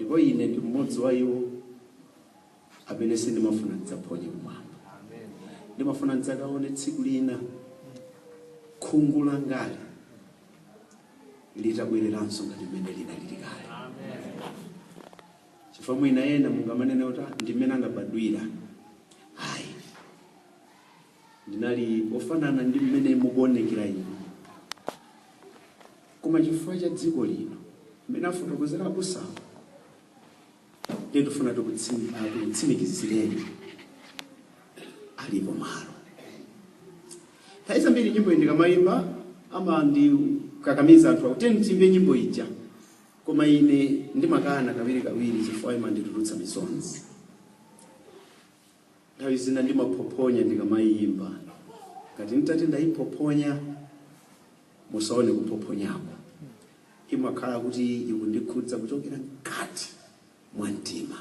ndipo ine ndi mmodzi wa iwo amene sindimafuna ndidzaphonye kumwamba. Ndimafuna ndidzakaone tsiku lina khungu langali litabwereranso ngati mmene linalili kale. Chifukwa mwina ena mungamanene kuti ndimene anabadwira ayi ndinali ofanana ndi mmene mukuonekera inu, koma chifukwa cha dziko lino mmene afotokozera abusawo ndifuna tikutsimikizireni alipo malo. Nthawi zambiri nyimbo iyi ndikamayimba amandikakamiza anthu akuti timve nyimbo ija, koma ine ndimakana kawiri chifukwa imanditulutsa misonzi. Nthawi zina ndimaphoponya ndikamayimba, ngati nditati ndayiphoponya musaone kuphophonyako, imakhala kuti ikundikhudza kuchokera mkati mwa mtima.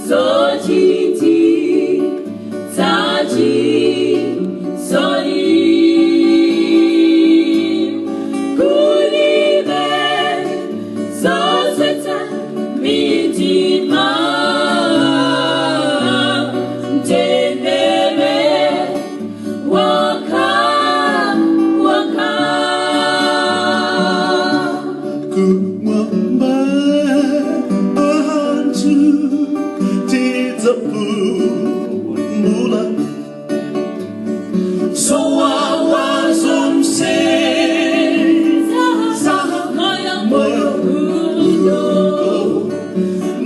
So kumwamba ahantu tidzapumbula zowawa zonse moyo uno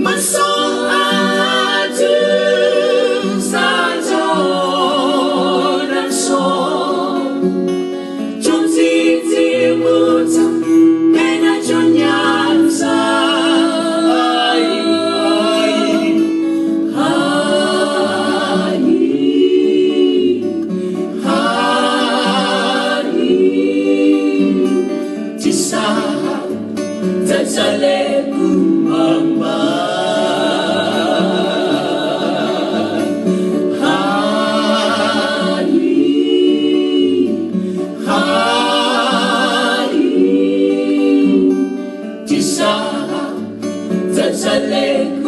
maso atu sajona so chonzidzimuta ena chonyanza Tazale kumamba Tazale